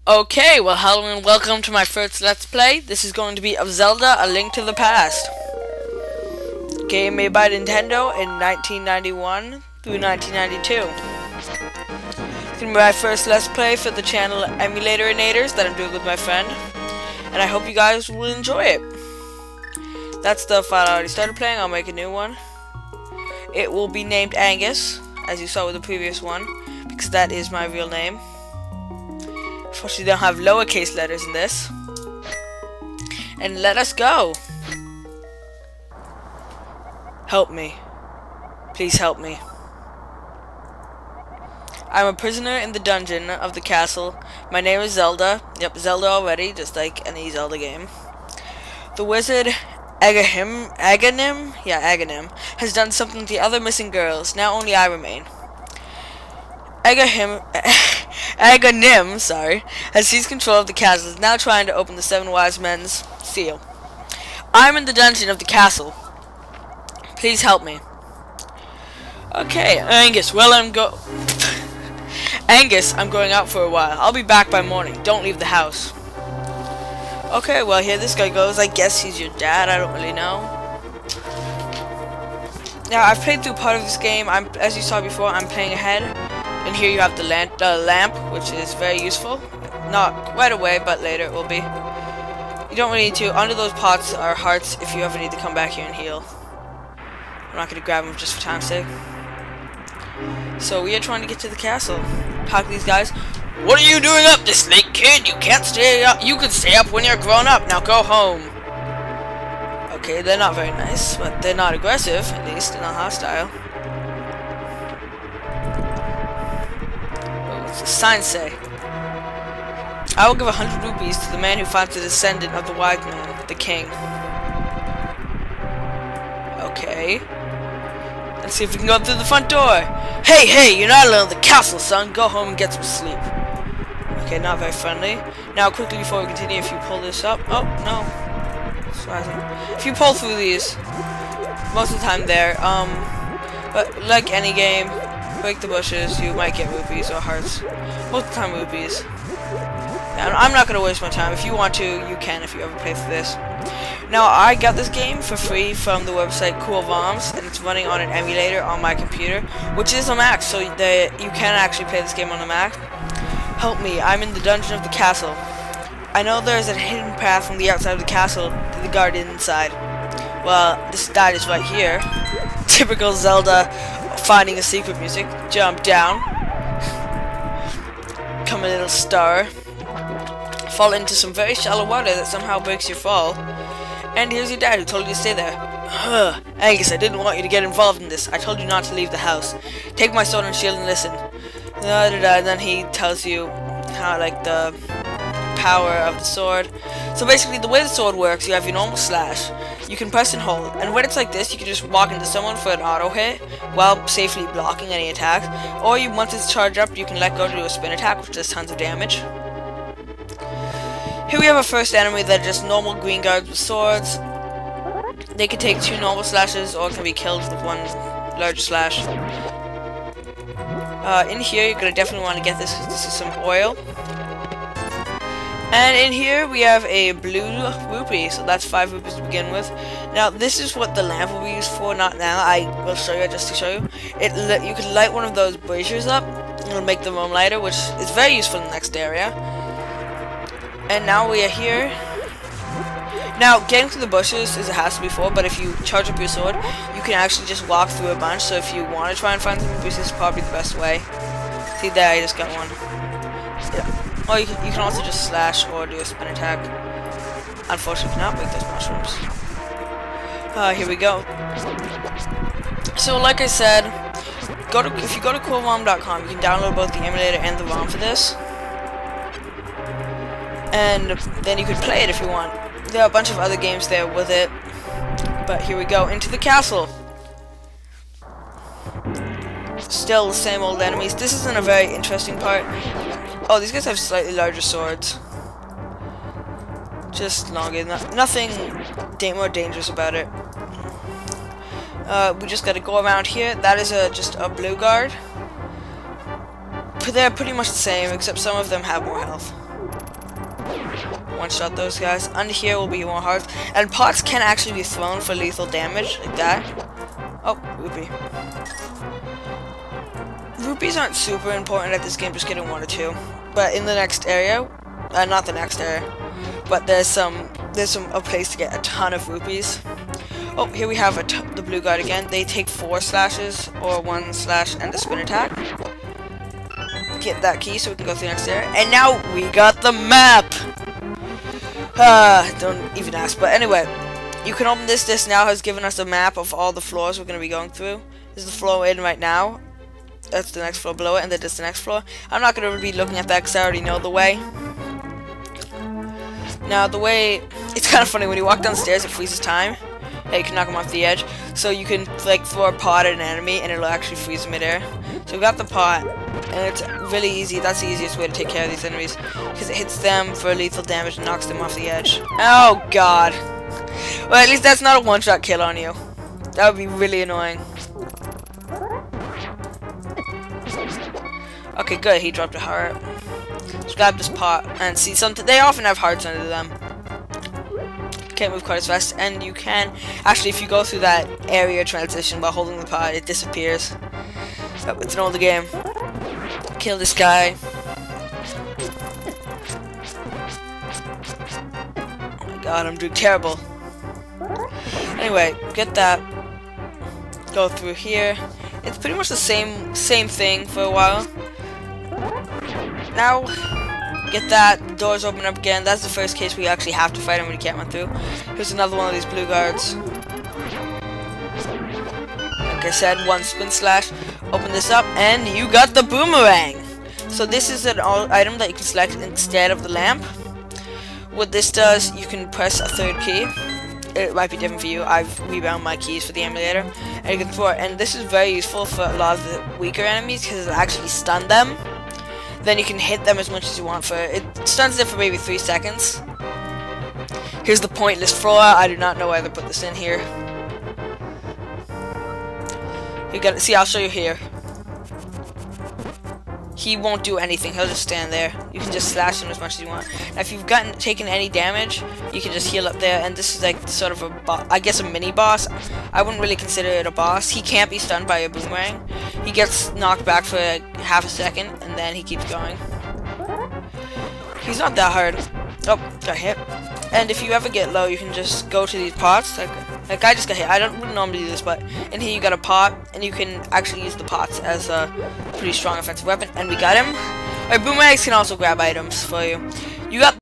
Okay, well, hello and welcome to my first Let's Play. This is going to be of Zelda: A Link to the Past. Game made by Nintendo in 1991 through 1992. It's going to be my first Let's Play for the channel Emulator-Nators that I'm doing with my friend. And I hope you guys will enjoy it. That's the file I already started playing. I'll make a new one. It will be named Angus, as you saw with the previous one, because that is my real name. Unfortunately, they don't have lowercase letters in this. And let us go. Help me. Please help me. I'm a prisoner in the dungeon of the castle. My name is Zelda. Yep, Zelda already, just like any Zelda game. The wizard Aganim has done something to the other missing girls. Now only I remain. Aganim, has seized control of the castle, is now trying to open the Seven Wise Men's seal. I'm in the dungeon of the castle. Please help me. Okay, Angus, Angus, I'm going out for a while. I'll be back by morning. Don't leave the house. Okay, well, here this guy goes. I guess he's your dad. I don't really know. Now, I've played through part of this game. As you saw before, I'm playing ahead. And here you have the lamp, which is very useful. Not right away, but later it will be. You don't really need to. Under those pots are hearts if you ever need to come back here and heal. I'm not going to grab them just for time's sake. So we are trying to get to the castle. Talk to these guys. What are you doing up this late, kid? You can't stay up. You can stay up when you're grown up. Now go home. Okay, they're not very nice, but they're not aggressive. At least they're not hostile. Signs say, I will give 100 rupees to the man who finds the descendant of the wise man, the king. Okay. Let's see if we can go up through the front door. Hey, you're not alone in the castle, son. Go home and get some sleep. Okay, not very friendly. Now, quickly before we continue, if you pull this up. Oh, no. If you pull through these, most of the time there, but like any game, break the bushes, you might get rupees or hearts. Most of the time rupees. Now, I'm not going to waste my time. If you want to, you can if you ever play through this. Now, I got this game for free from the website Cool ROMs, and it's running on an emulator on my computer, which is a Mac, so you can actually play this game on the Mac. Help me, I'm in the dungeon of the castle. I know there's a hidden path from the outside of the castle to the garden inside. Well, that is right here. Typical Zelda finding a secret music. Jump down. Come a little star. Fall into some very shallow water that somehow breaks your fall. And here's your dad who told you to stay there. Angus, I didn't want you to get involved in this. I told you not to leave the house. Take my sword and shield and listen. And then he tells you how, like, the power of the sword. So basically, the way the sword works, you have your normal slash. You can press and hold, and when it's like this, you can just walk into someone for an auto hit while safely blocking any attacks. Or once it's charged up, you can let go to do a spin attack, which does tons of damage. Here we have our first enemy that are just normal green guards with swords. They can take 2 normal slashes or can be killed with 1 large slash. In here, you're gonna definitely want to get this because this is some oil. And in here we have a blue rupee, so that's 5 rupees to begin with. Now this is what the lamp will be used for, not now. I will show you just to show you. You can light one of those braziers up, and it'll make the room lighter, which is very useful in the next area. And now we are here. Now getting through the bushes is a hassle before, but if you charge up your sword, you can actually just walk through a bunch. So if you want to try and find some rupees, this is probably the best way. See there, I just got one. Yeah. Or you can also just slash or do a spin attack. Unfortunately, you cannot break those mushrooms. Here we go. So, like I said, if you go to coolrom.com, you can download both the emulator and the ROM for this. And then you could play it if you want. There are a bunch of other games there with it. But here we go, into the castle. Still the same old enemies. This isn't a very interesting part. Oh, these guys have slightly larger swords. Just longer. Nothing more dangerous about it. We just gotta go around here. That is just a blue guard. They're pretty much the same, except some of them have more health. One shot those guys. Under here will be more hearts. And pots can actually be thrown for lethal damage, like that. Oh, rupee. Rupees aren't super important at this game, just getting 1 or 2. But in the next area, not the next area, but there's a place to get a ton of rupees. Oh, here we have the blue guard again. They take 4 slashes, or 1 slash and a spin attack. Get that key so we can go to the next area. And now we got the map! Don't even ask. But anyway, you can open this. This now has given us a map of all the floors we're going to be going through. This is the floor we're in right now. That's the next floor below it, and then that's the next floor. I'm not going to be looking at that because I already know the way. Now, the way... It's kind of funny. When you walk downstairs, it freezes time. Yeah, you can knock them off the edge. So you can, like, throw a pot at an enemy, and it'll actually freeze them midair. So we got the pot, and it's really easy. That's the easiest way to take care of these enemies, because it hits them for lethal damage and knocks them off the edge. Oh, God. Well, at least that's not a one-shot kill on you. That would be really annoying. Okay, good. He dropped a heart. Let's grab this pot and see something. They often have hearts under them. Can't move quite as fast, and you can actually, if you go through that area transition while holding the pot, it disappears. Oh, it's an older game. Kill this guy. Oh my god, I'm doing terrible. Anyway, get that. Go through here. It's pretty much the same thing for a while. Now, get that. The doors open up again. That's the first case we actually have to fight him when he can't run through. Here's another one of these blue guards. Like I said, 1 spin slash. Open this up, and you got the boomerang. So this is an item that you can select instead of the lamp. What this does, you can press a 3rd key. It might be different for you. I've rebound my keys for the emulator, and you can throw it. And this is very useful for a lot of the weaker enemies because it actually stun them. Then you can hit them as much as you want for it. It stuns them for maybe 3 seconds. Here's the pointless floor. I do not know why they put this in here. You got to see. I'll show you here. He won't do anything. He'll just stand there. You can just slash him as much as you want. Now, if you've taken any damage, you can just heal up there. And this is like sort of I guess a mini boss. I wouldn't really consider it a boss. He can't be stunned by a boomerang. He gets knocked back for like half a second, and then he keeps going. He's not that hard. Oh, got hit. And if you ever get low, you can just go to these pots. Like I just got hit. I wouldn't normally do this, but in here you got a pot, and you can actually use the pots as a pretty strong offensive weapon. And we got him. Boomerangs can also grab items for you. You got